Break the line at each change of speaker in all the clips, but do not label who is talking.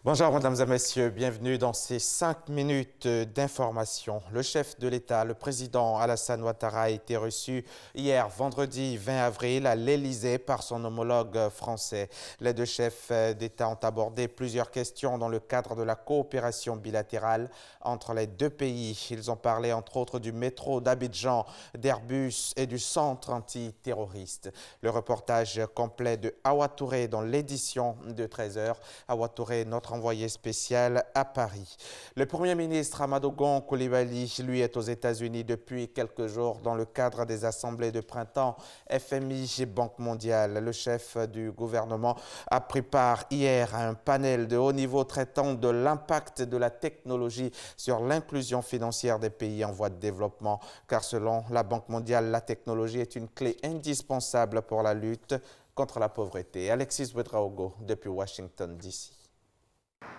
Bonjour, mesdames et messieurs, bienvenue dans ces 5 minutes d'information. Le chef de l'État, le président Alassane Ouattara, a été reçu hier, vendredi 20 avril, à l'Élysée par son homologue français. Les deux chefs d'État ont abordé plusieurs questions dans le cadre de la coopération bilatérale entre les deux pays. Ils ont parlé entre autres du métro d'Abidjan, d'Airbus et du centre antiterroriste. Le reportage complet de Awa Touré dans l'édition de 13h. Awa Touré, notre envoyé spécial à Paris. Le Premier ministre Amadou Gon Coulibaly, lui, est aux États-Unis depuis quelques jours dans le cadre des assemblées de printemps FMI et Banque mondiale. Le chef du gouvernement a pris part hier à un panel de haut niveau traitant de l'impact de la technologie sur l'inclusion financière des pays en voie de développement, car selon la Banque mondiale, la technologie est une clé indispensable pour la lutte contre la pauvreté. Alexis Ouedraogo depuis Washington, D.C.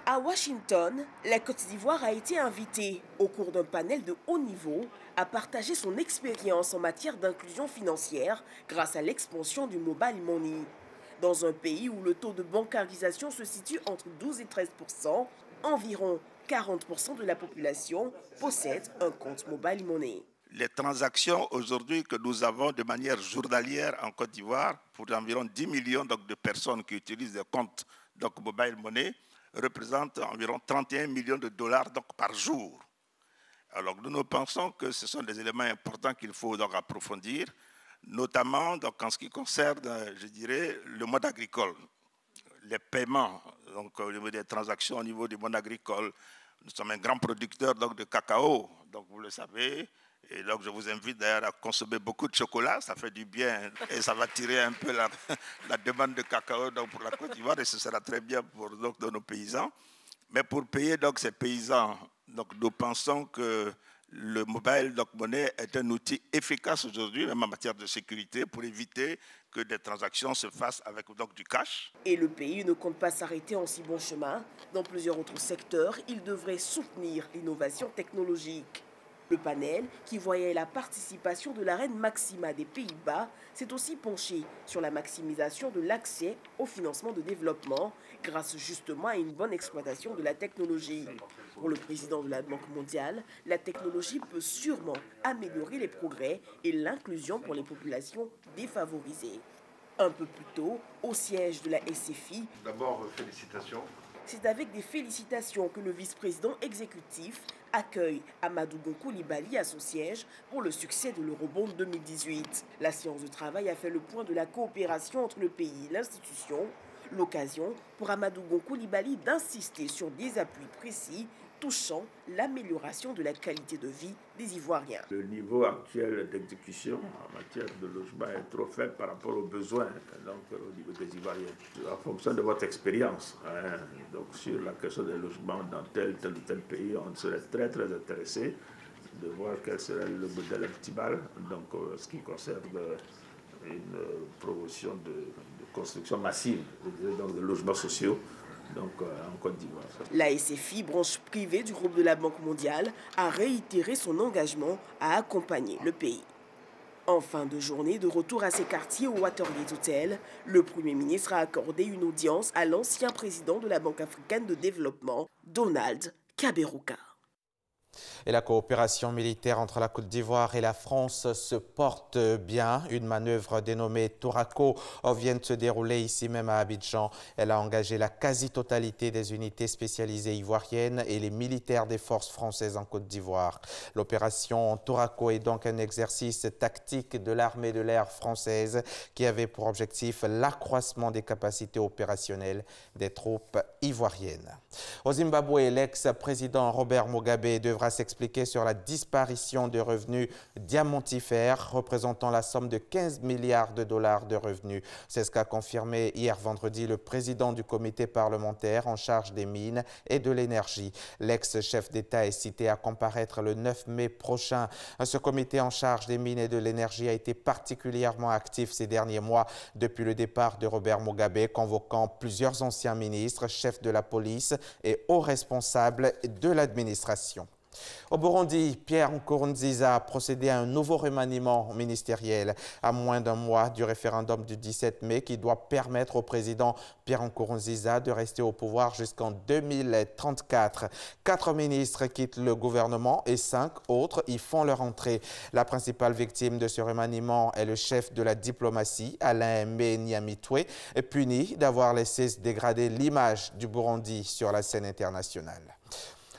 À Washington, la Côte d'Ivoire a été invitée, au cours d'un panel de haut niveau, à partager son expérience en matière d'inclusion financière grâce à l'expansion du mobile money. Dans un pays où le taux de bancarisation se situe entre 12 et 13%, environ 40% de la population possède un compte mobile money.
Les transactions aujourd'hui que nous avons de manière journalière en Côte d'Ivoire, pour environ 10 millions de personnes qui utilisent des comptes mobile money, représente environ 31 millions de dollars par jour. Alors nous pensons que ce sont des éléments importants qu'il faut approfondir, notamment en ce qui concerne, je dirais, le monde agricole. Les paiements, au niveau des transactions au niveau du monde agricole. Nous sommes un grand producteur de cacao, vous le savez. Et donc, je vous invite d'ailleurs à consommer beaucoup de chocolat, ça fait du bien et ça va tirer un peu la demande de cacao pour la Côte d'Ivoire et ce sera très bien pour nos paysans. Mais pour payer ces paysans, nous pensons que le mobile money est un outil efficace aujourd'hui, même en matière de sécurité, pour éviter que des transactions se fassent avec du cash.
Et le pays ne compte pas s'arrêter en si bon chemin. Dans plusieurs autres secteurs, il devrait soutenir l'innovation technologique. Le panel, qui voyait la participation de la reine Maxima des Pays-Bas, s'est aussi penché sur la maximisation de l'accès au financement de développement grâce justement à une bonne exploitation de la technologie. Pour le président de la Banque mondiale, la technologie peut sûrement améliorer les progrès et l'inclusion pour les populations défavorisées. Un peu plus tôt, au siège de la SFI,
d'abord, félicitations.
C'est avec des félicitations que le vice-président exécutif accueille Amadou Gon Coulibaly à son siège pour le succès de l'Eurobond 2018. La séance de travail a fait le point de la coopération entre le pays et l'institution. L'occasion pour Amadou Gon Coulibaly d'insister sur des appuis précis touchant l'amélioration de la qualité de vie des Ivoiriens.
Le niveau actuel d'exécution en matière de logement est trop faible par rapport aux besoins au niveau des Ivoiriens. En fonction de votre expérience, sur la question des logements dans tel ou tel pays, on serait très intéressé de voir quel serait le modèle optimal, ce qui concerne une promotion de construction massive de logements sociaux. En Côte d'Ivoire.
La SFI, branche privée du groupe de la Banque mondiale, a réitéré son engagement à accompagner le pays. En fin de journée, de retour à ses quartiers au Watergate Hotel, le Premier ministre a accordé une audience à l'ancien président de la Banque africaine de développement, Donald Kaberuka.
Et la coopération militaire entre la Côte d'Ivoire et la France se porte bien. Une manœuvre dénommée Touraco vient de se dérouler ici même à Abidjan. Elle a engagé la quasi-totalité des unités spécialisées ivoiriennes et les militaires des forces françaises en Côte d'Ivoire. L'opération Touraco est donc un exercice tactique de l'armée de l'air française qui avait pour objectif l'accroissement des capacités opérationnelles des troupes ivoiriennes. Au Zimbabwe, l'ex-président Robert Mugabe devra s'expliquer sur la disparition de revenus diamantifères représentant la somme de 15 milliards de dollars de revenus. C'est ce qu'a confirmé hier vendredi le président du comité parlementaire en charge des mines et de l'énergie. L'ex-chef d'État est cité à comparaître le 9 mai prochain. Ce comité en charge des mines et de l'énergie a été particulièrement actif ces derniers mois depuis le départ de Robert Mugabe, convoquant plusieurs anciens ministres, chefs de la police et hauts responsables de l'administration. Au Burundi, Pierre Nkurunziza a procédé à un nouveau remaniement ministériel à moins d'un mois du référendum du 17 mai qui doit permettre au président Pierre Nkurunziza de rester au pouvoir jusqu'en 2034. 4 ministres quittent le gouvernement et 5 autres y font leur entrée. La principale victime de ce remaniement est le chef de la diplomatie, Alain Aimé Nyamitwe, puni d'avoir laissé se dégrader l'image du Burundi sur la scène internationale.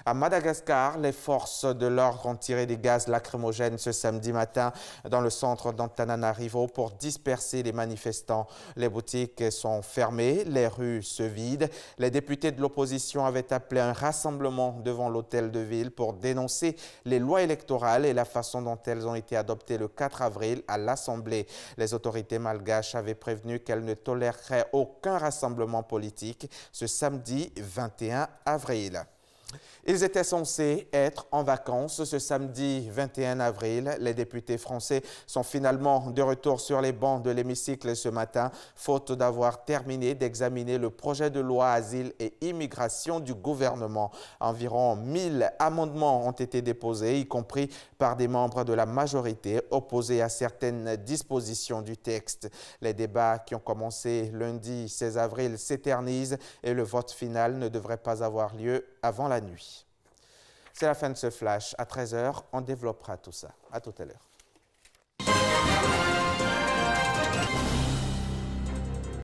À Madagascar, les forces de l'ordre ont tiré des gaz lacrymogènes ce samedi matin dans le centre d'Antananarivo pour disperser les manifestants. Les boutiques sont fermées, les rues se vident. Les députés de l'opposition avaient appelé un rassemblement devant l'hôtel de ville pour dénoncer les lois électorales et la façon dont elles ont été adoptées le 4 avril à l'Assemblée. Les autorités malgaches avaient prévenu qu'elles ne toléreraient aucun rassemblement politique ce samedi 21 avril. Ils étaient censés être en vacances ce samedi 21 avril. Les députés français sont finalement de retour sur les bancs de l'hémicycle ce matin, faute d'avoir terminé d'examiner le projet de loi Asile et Immigration du gouvernement. Environ 1000 amendements ont été déposés, y compris par des membres de la majorité opposés à certaines dispositions du texte. Les débats qui ont commencé lundi 16 avril s'éternisent et le vote final ne devrait pas avoir lieu avant la nuit. C'est la fin de ce flash. À 13h, on développera tout ça. À tout à l'heure.